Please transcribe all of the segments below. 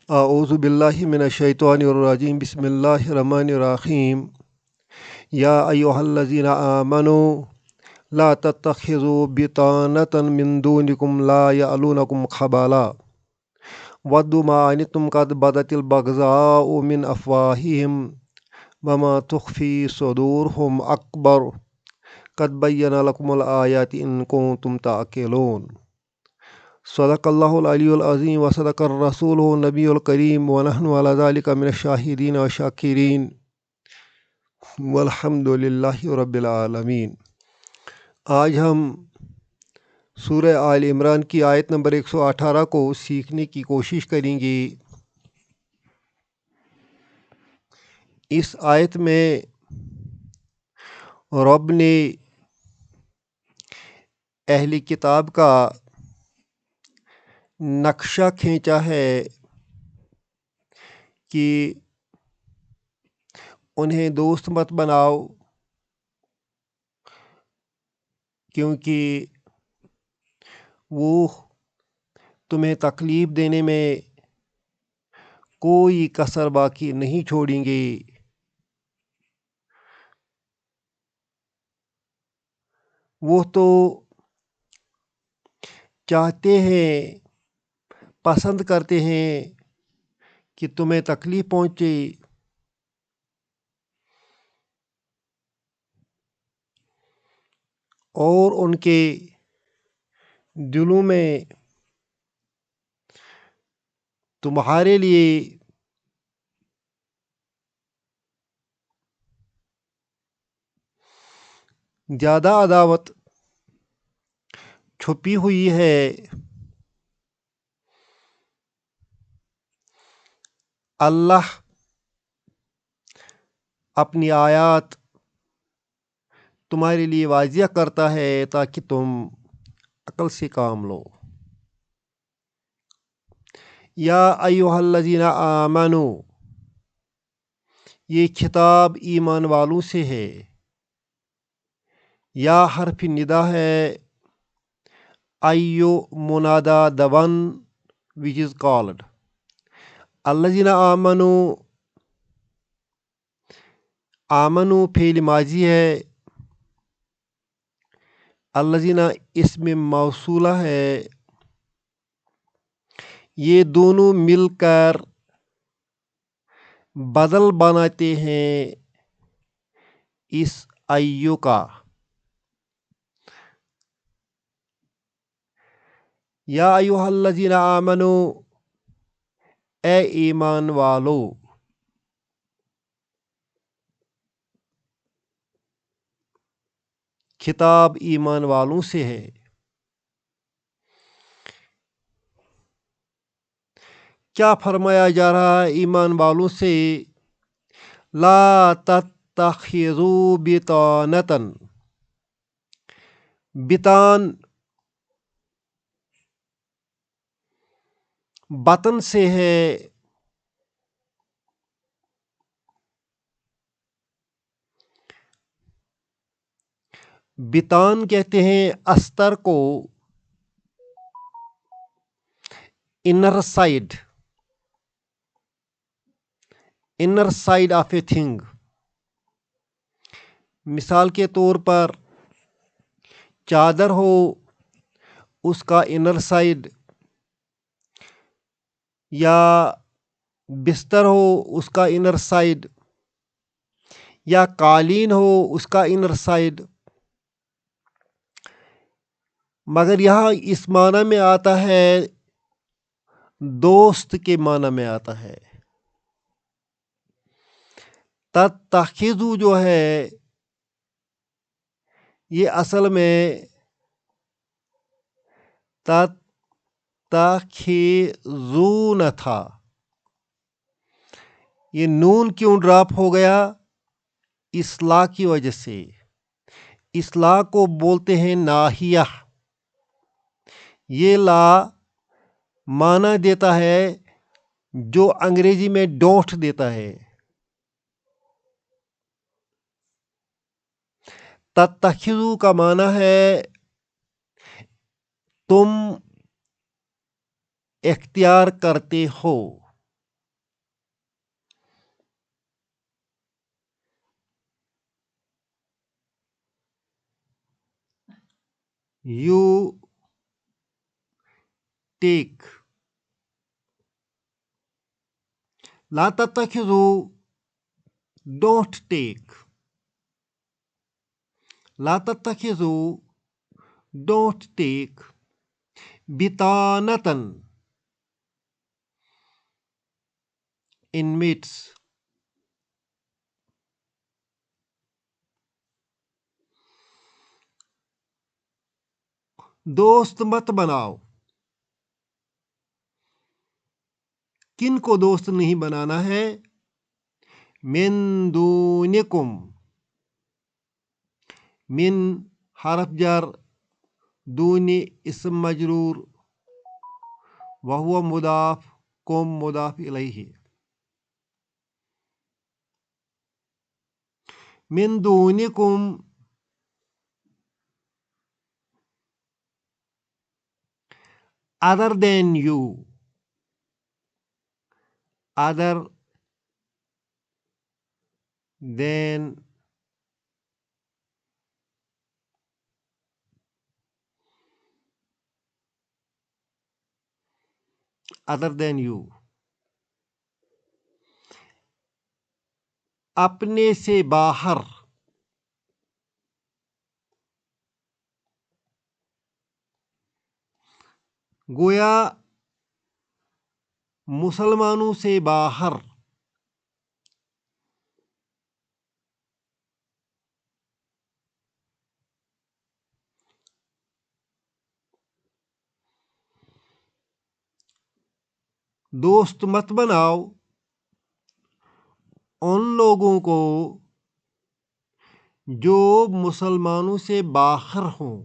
اعوذ باللہ من الشیطان الرجیم بسم اللہ الرحمن الرحیم یا ایہا الذین آمنوا لا تتخذوا بطانة من دونکم لا یعلونکم خبالا ودوا ما عنتم قد بدت البغضاء من افواہہم وما تخفی صدورہم اکبر قد بین لکم الآیات ان کنتم تعقلون۔ صدق اللہ العلی العظیم وصدق الرسول النبی الکریم ونحن علی ذلک من الشاہدین والشاکرین والحمد للہ رب العالمین۔ آج ہم سورہ آل عمران کی آیت نمبر 118 کو سیکھنے کی کوشش کریں گے۔ اس آیت میں رب نے اہل کتاب کا نقشہ کھینچا ہے کہ انہیں دوست مت بناؤ، کیونکہ وہ تمہیں تکلیف دینے میں کوئی کسر باقی نہیں چھوڑیں گے۔ وہ تو چاہتے ہیں، پسند کرتے ہیں کہ تمہیں تکلیف پہنچے، اور ان کے دلوں میں تمہارے لیے زیادہ عداوت چھپی ہوئی ہے۔ اللہ اپنی آیات تمہارے لیے واضح کرتا ہے تاکہ تم عقل سے کام لو۔ یا ایہا الذین آمنوا، یہ خطاب ایمان والوں سے ہے۔ یا حرف ندا ہے، ایو منادا the one which is called۔ الذین آمنوا، آمنوا فعل ماضی ہے، الذین اسم موصولہ ہے۔ یہ دونوں مل کر بدل بناتے ہیں اس ایو کا۔ یا ایہا الذین آمنوا، اے ایمان والو۔ خطاب ایمان والوں سے ہے۔ کیا فرمایا جا رہا ہے ایمان والوں سے؟ لا تتخذوا بطانة، بطان بطن سے ہے، بطان کہتے ہیں استر کو، inner side of a thing. مثال کے طور پر چادر ہو، اس کا انر سائڈ، یا بستر ہو اس کا انر سائڈ، یا قالین ہو اس کا انر سائڈ۔ مگر یہاں اس معنی میں آتا ہے، دوست کے معنی میں آتا ہے۔ تتخذوا جو ہے یہ اصل میں تتخذون تھا۔ یہ نون کیوں ڈراپ ہو گیا؟ اصلاح کی وجہ سے۔ اصلاح کو بولتے ہیں ناہیہ۔ یہ لا معنی دیتا ہے جو انگریزی میں ڈونٹ دیتا ہے۔ تتخذوا کا معنی ہے تم اختیار کرتے ہو۔ you take. لا تتخذوا, don't take. لا تتخذوا, don't take. بطانة, inmates. دوست مت بناؤ. کن کو دوست نہیں بنانا ہے؟ من دونکم, من حرف جر, دون اسم مجرور, وہو مضاف, کم مضاف الیہ. من دونکم, other than you, other than you. اپنے سے باہر, گویا مسلمانوں سے باہر. دوست مت بناؤ ان لوگوں کو جو مسلمانوں سے باہر ہوں.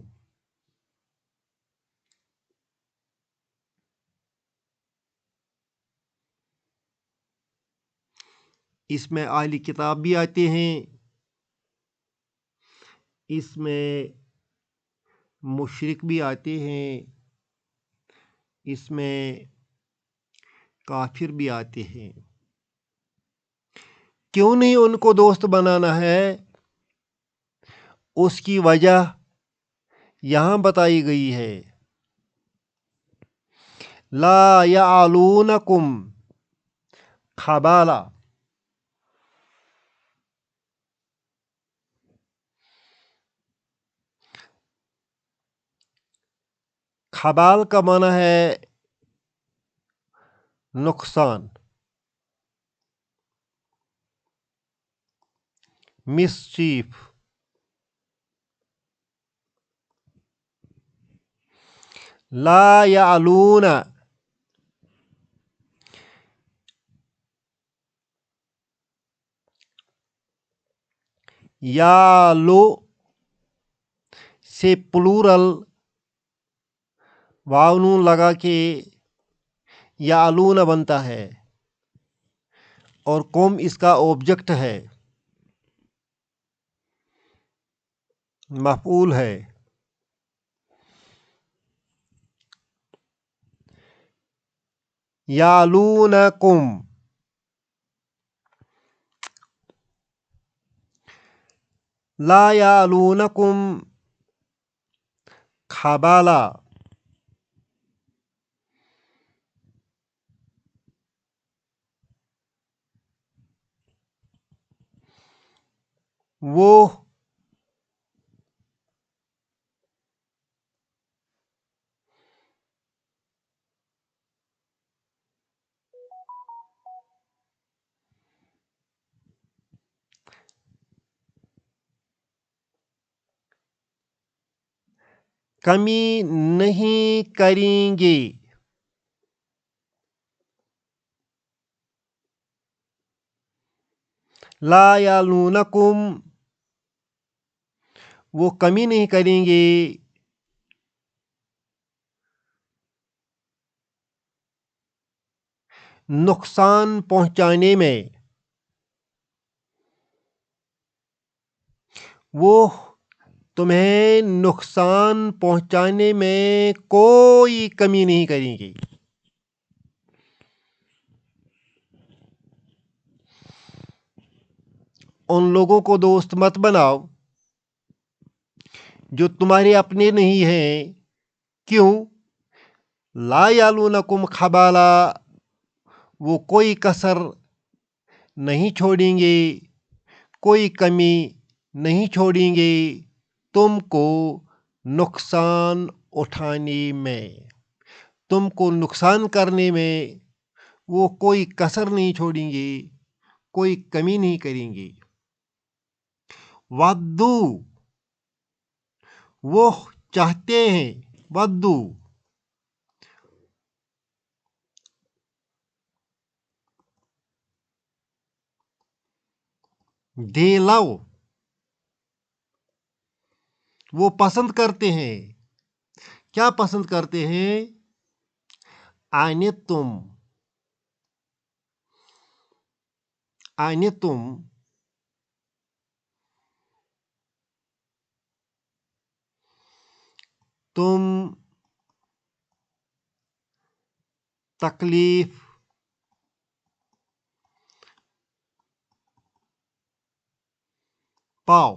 اس میں اہل کتاب بھی آتے ہیں, اس میں مشرک بھی آتے ہیں, اس میں کافر بھی آتے ہیں. کیوں نہیں ان کو دوست بنانا ہے؟ اس کی وجہ یہاں بتائی گئی ہے. لا یعلونکم خبالا. خبال کا معنی ہے نقصان, mischief. لا یعلون, یعلو سے پلورل واو نون لگا کے یعلون بنتا ہے, اور قوم اس کا آبجیکٹ ہے, مفعول ہے. یعلونکم, لا یعلونکم خبالا. وہ کمی نہیں کریں گے. لا یعلونکم, وہ کمی نہیں کریں گے نقصان پہنچانے میں. وہ تمہیں نقصان پہنچانے میں کوئی کمی نہیں کریں گے. ان لوگوں کو دوست مت بناؤ جو تمہارے اپنے نہیں ہیں. کیوں؟ لا یالونکم خبالا، وہ کوئی کسر نہیں چھوڑیں گے، کوئی کمی نہیں چھوڑیں گے تم کو نقصان اٹھانے میں، تم کو نقصان کرنے میں وہ کوئی کسر نہیں چھوڑیں گے، کوئی کمی نہیں کریں گے. ودو، وہ چاہتے ہیں. ودو، دے لو، وہ پسند کرتے ہیں. کیا پسند کرتے ہیں؟ انتم، انتم، تم تکلیف پاؤ.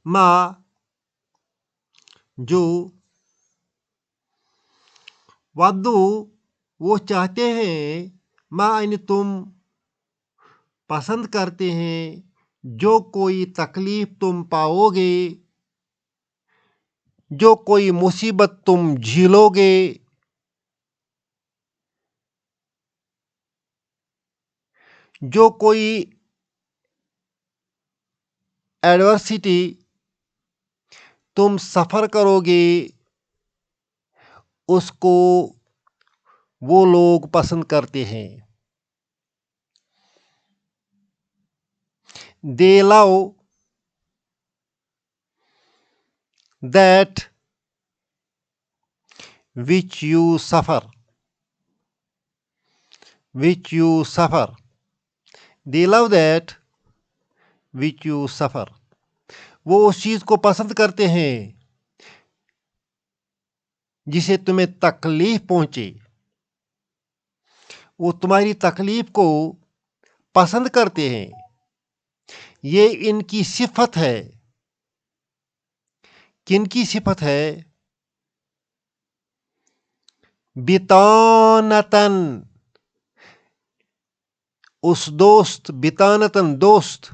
ما، جو. ودو، وہ چاہتے ہیں. ما یعنی تم پسند کرتے ہیں جو کوئی تکلیف تم پاؤ گے، جو کوئی مصیبت تم جھیلو گے، جو کوئی ایڈورسٹی تم سفر کرو گے، اس کو وہ لوگ پسند کرتے ہیں. They love that which you suffer, which you suffer. They love that which you suffer. وہ اس چیز کو پسند کرتے ہیں جسے تمہیں تکلیف پہنچے. وہ تمہاری تکلیف کو پسند کرتے ہیں. یہ ان کی صفت ہے. کن کی صفت ہے؟ بطانتن، اس دوست. بطانتن، دوست.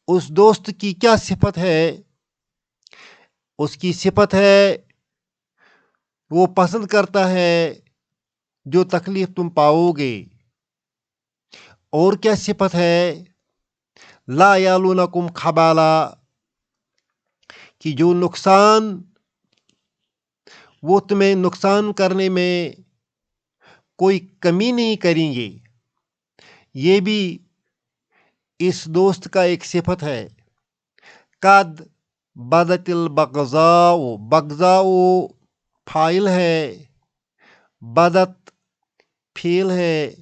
اس دوست کی کیا صفت ہے؟ اس کی صفت ہے وہ پسند کرتا ہے جو تکلیف تم پاؤ گے. اور کیا صفت ہے؟ لا یالونکم خبالا، کہ جو نقصان، وہ تمہیں نقصان کرنے میں کوئی کمی نہیں کریں گے. یہ بھی اس دوست کا ایک صفت ہے. قد بدت البغضاء، بغضاء فاعل ہے، بدت فعل ہے،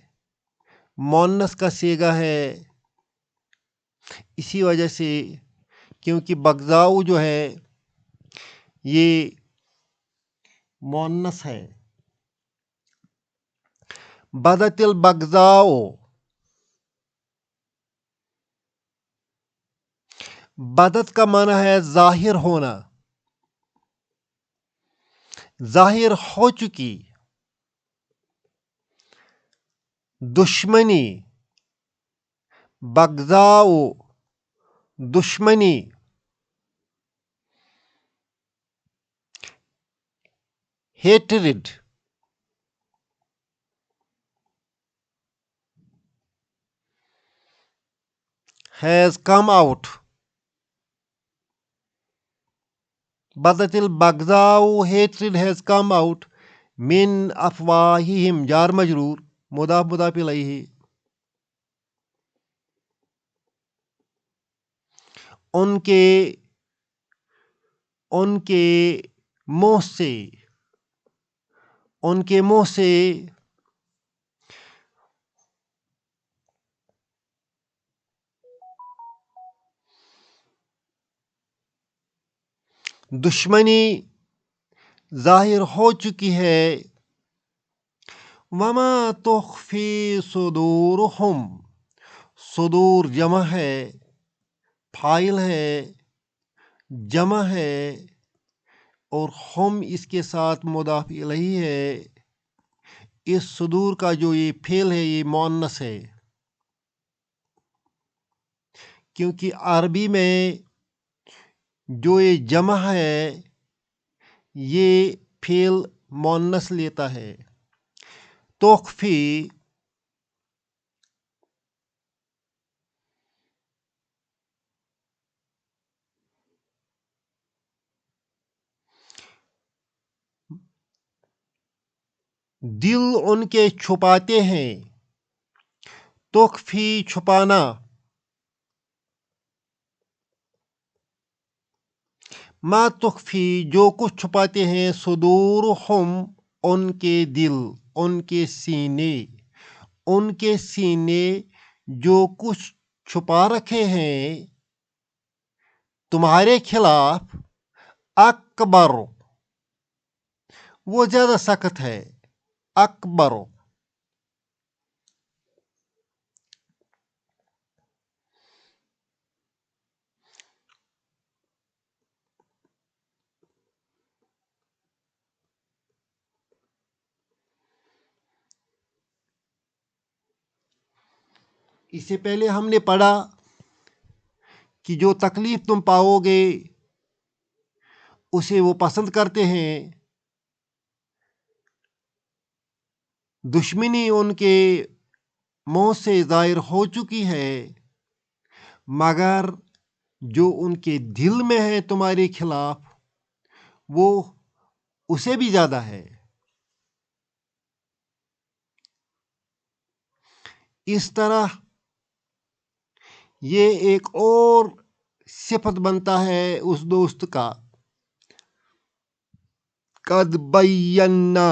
مؤنث کا صیغہ ہے. اسی وجہ سے، کیونکہ بغضاء جو ہے یہ مؤنث ہے. بدت البغضاء، بدت کا معنی ہے ظاہر ہونا، ظاہر ہو چکی. دشمنی، بغضاء، دشمنی. hatred، has come out. بدت البغضاء، hatred has come out. من افواہہم، جار مجرور، مضاف مضاف الیہ. ان کے منہ سے، ان کے منہ سے. دشمنی ظاہر ہو چکی ہے. وما تخفی صدورہم، صدور جمع ہے فاعل ہے، جمع ہے، اور ہم اس کے ساتھ مضاف الیہ ہے. اس صدور کا جو یہ فعل ہے یہ مؤنث ہے، کیونکہ عربی میں جو یہ جمع ہے یہ فعل مؤنث لیتا ہے. تخفی دل ان کے چھپاتے ہیں. تخفی چھپانا، ما تخفی جو کچھ چھپاتے ہیں، صدورہم ان کے دل، ان کے سینے، ان کے سینے جو کچھ چھپا رکھے ہیں تمہارے خلاف، اکبر وہ زیادہ سخت ہے. اکبر اس سے پہلے ہم نے پڑھا کہ جو تکلیف تم پاؤ گے اسے وہ پسند کرتے ہیں. دشمنی ان کے منہ سے ظاہر ہو چکی ہے، مگر جو ان کے دل میں ہے تمہارے خلاف وہ اسے بھی زیادہ ہے. اس طرح یہ ایک اور صفت بنتا ہے اس دوست کا. قد بینا،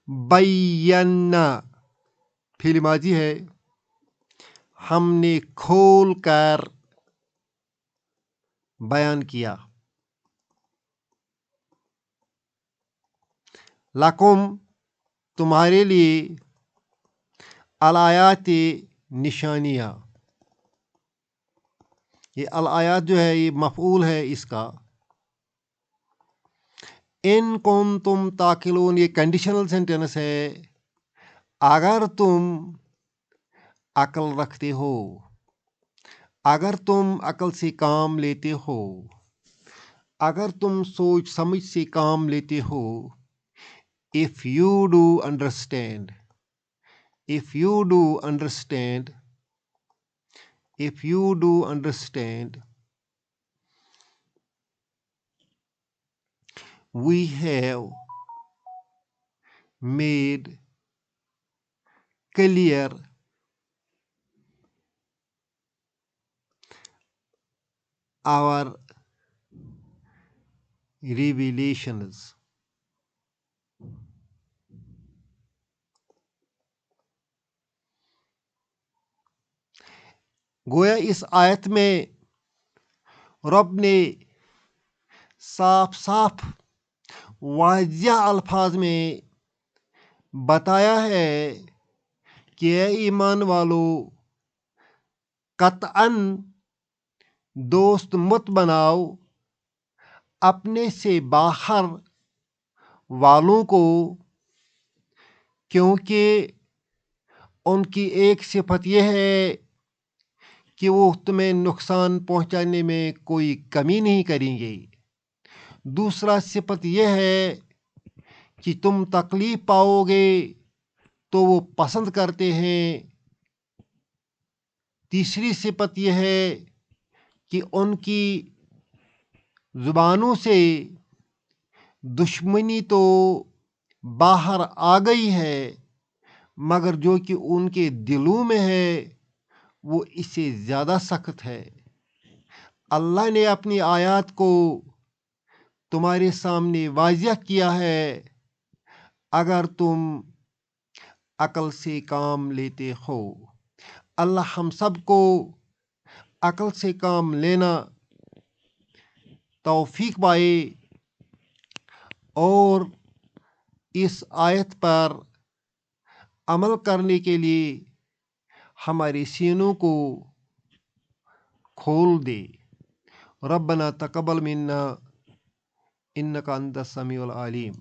بینا فعل ماضی ہے، ہم نے کھول کر بیان کیا. لکم تمہارے لیے، الآیات نشانیاں. یہ الآیات جو ہے یہ مفعول ہے اس کا. ان کنتم تعقلون یہ کنڈیشنل سینٹینس ہے، اگر تم عقل رکھتے ہو، اگر تم عقل سے کام لیتے ہو، اگر تم سوچ سمجھ سے کام لیتے ہو. if you do understand، if you do understand، if you do understand، we have made clear our revelations. گویا اس آیت میں رب نے صاف صاف واضح الفاظ میں بتایا ہے کہ اے ایمان والو، قطعاً دوست مت بناؤ اپنے سے باہر والوں کو، کیونکہ ان کی ایک صفت یہ ہے کہ وہ تمہیں نقصان پہنچانے میں کوئی کمی نہیں کریں گے. دوسرا صفت یہ ہے کہ تم تکلیف پاؤ گے تو وہ پسند کرتے ہیں. تیسری صفت یہ ہے کہ ان کی زبانوں سے دشمنی تو باہر آ گئی ہے، مگر جو کہ ان کے دلوں میں ہے وہ اس سے زیادہ سخت ہے. اللہ نے اپنی آیات کو تمہارے سامنے واضح کیا ہے اگر تم عقل سے کام لیتے ہو. اللہ ہم سب کو عقل سے کام لینا توفیق پائے اور اس آیت پر عمل کرنے کے لیے ہمارے سینوں کو کھول دے۔ ربنا تقبل منا انک انت السمیع العلیم۔